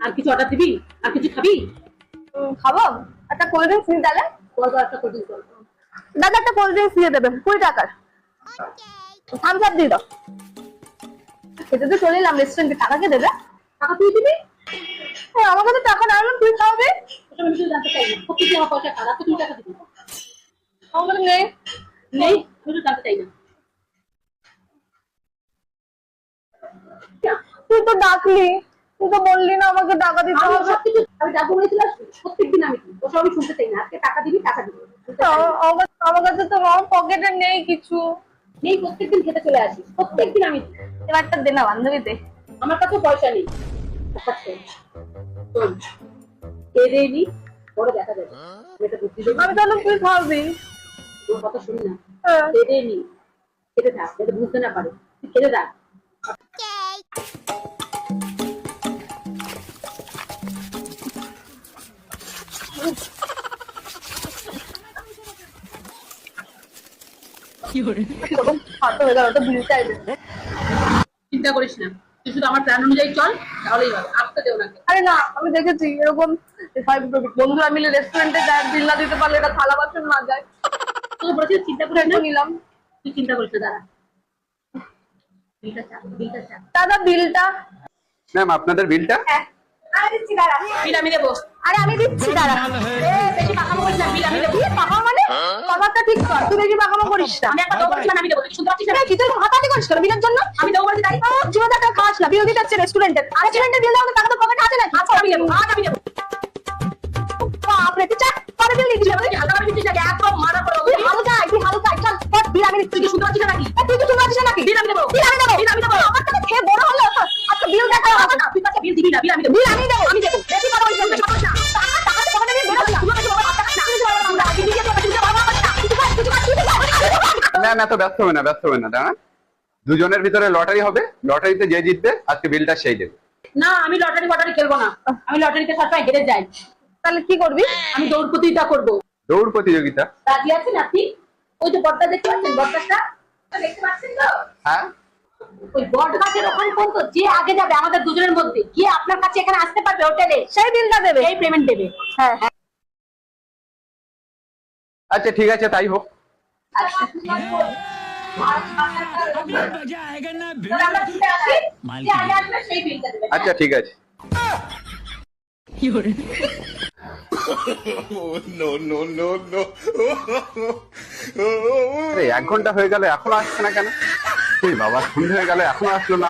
আর কিছু অর্ডার দিবি? আর কিছু খাবি? খাবো। একটা কোল্ড ড্রিঙ্কস নিয়ে তাহলে। বল একটা কোল্ড ড্রিঙ্কস। দাদা একটা কোল্ড ড্রিঙ্কস দিয়ে দেবেন 20 টাকার। থামস আপ দিয়ে দাও। খেতে তো চলে এলাম রেস্টুরেন্টে, টাকা কে দেবে? টাকা তুই দিবি? আমার কাছে টাকা না হলে তুই খাওয়াবে। ওটা আমি শুধু জানতে চাই না, প্রত্যেকদিন আমার পয়সা খারাপ, তুই টাকা দিবি? আমার কাছে নেই। নেই, আমি শুধু জানতে চাই না। তুই তো ডাকলি, তুই তো বললি না আমাকে টাকা দিতে আমি হবে। সবকিছু আমি যাবো বলেছিল, প্রত্যেকদিন আমি দিই, ওসব আমি শুনতে চাই না। আজকে টাকা দিবি, টাকা দিবি। আমার কাছে তো আমার পকেটে নেই কিছু। নেই, প্রত্যেকদিন খেতে চলে আসিস, প্রত্যেকদিন আমি দিই। এবারটা দে না বান্ধবী দে। আমার কাছে পয়সা নেই। শোন, খেয়ে নি, পরে দেখা যাবে। আমি একটা বুদ্ধি দেবো। আমি তাহলে তুই খাওয়াবি। তোর কথা শুনি না। হ্যাঁ। খেয়ে নি, খেতে থাক, যাতে বুঝতে না পারে। তুই খেতে থাক। হাতে হয়ে গেল, ওটা বিল চাইবে। চিন্তা করিস না, তুই শুধু আমার প্ল্যান অনুযায়ী চল, তাহলেই হবে। আসতে দেও না। আরে না, আমি দেখেছি এরকম সবাই বন্ধুরা মিলে রেস্টুরেন্টে যায়, বিল না দিতে পারলে এটা থালা বাসন না যায়। তুই বলেছিস চিন্তা করিস না। নিলাম। তুই চিন্তা করিস না, দাঁড়া। বিলটা চা, বিলটা চা। দাদা বিলটা। ম্যাম আপনাদের বিলটা। হ্যাঁ আমি দিচ্ছি দাঁড়া। বিল আমি দেবো। আরে আমি দিচ্ছি দাঁড়া। বেশি পাকামো করিস না, বিল আমি দেবো। কি পাকামো মানে? কথাটা ঠিক কর, তুই বেশি পাকামো করিস না। আমি একটা দেবো বলেছিলাম, আমি দেবো। তুই শুনতে পাচ্ছিস না? কি তুই হাতাহাতি করিস কেন বিলের জন্য? আমি দেবো বলেছি তাই। জীবনে টাকা খাস না, বিল দিতে হচ্ছে রেস্টুরেন্টের। আর রেস্টুরেন্টের বিল দেওয়ার টাকা তো পকেটে আছে নাকি? আজকে আমি দেবো, আজ আমি দেবো। বাপরে, তুই চা পরে বিল দিচ্ছিস। তুই হালকা করে দিচ্ছিস নাকি? একদম মানা করে তুই হালকায়, তুই হালকায়। চল পর বিল আমি দিচ্ছি। তুই কি শুনতে পাচ্ছিস না নাকি? তুই তো শুনতে পাচ্ছিস না নাকি? বিল আমি দেবো। বিল আমি দেবো। বিল আমি দেবো। আমার কাছে খেয়ে বড় হলো। আচ্ছা বিল দেখা হবে না। তুই কাছে বিল দিবি না, বিল আমি দেবো। বিল আমি দেবো। আমি দেবো। বেশি কথা বলছিস না। টাকা টাকা তো পকেটে নিয়ে বের হস না। তুই আমাকে বাবা টাকা না। তুই বাবা টাকা দিবি, তুই বাবা টাকা। ম্যাম এত ব্যস্ত হবে না, ব্যস্ত হবে না, দাঁড়া। দুজনের ভিতরে লটারি হবে, লটারিতে যে জিতবে আজকে বিলটা সেই দেবে। না, আমি লটারি ফটারি খেলবো না। আমি লটারিতে সবসময় হেরে যাই। তাহলে কি করবি? আমি দৌড় প্রতিযোগিতা করবো। দৌড় প্রতিযোগিতা? রাজি আছেন আপনি? ওই যে বটটা দেখতে পাচ্ছেন, বটটা দেখতে পাচ্ছেন তো? হ্যাঁ। ওই বট গাছের ওখানে পর্যন্ত যে আগে যাবে আমাদের দুজনের মধ্যে, গিয়ে আপনার কাছে এখানে আসতে পারবে হোটেলে, সেই বিলটা দেবে। এই পেমেন্ট দেবে। হ্যাঁ। আচ্ছা ঠিক আছে, তাই হোক। আচ্ছা, তাহলে আমরা ছুটে আসি, যে আগে আসবে সেই বিলটা দেবে। আচ্ছা ঠিক আছে। আরে 1 ঘন্টা হয়ে গেল এখনো আসছে না কেন? এই বাবা, সন্ধে হয়ে গেল এখনো আসলো না।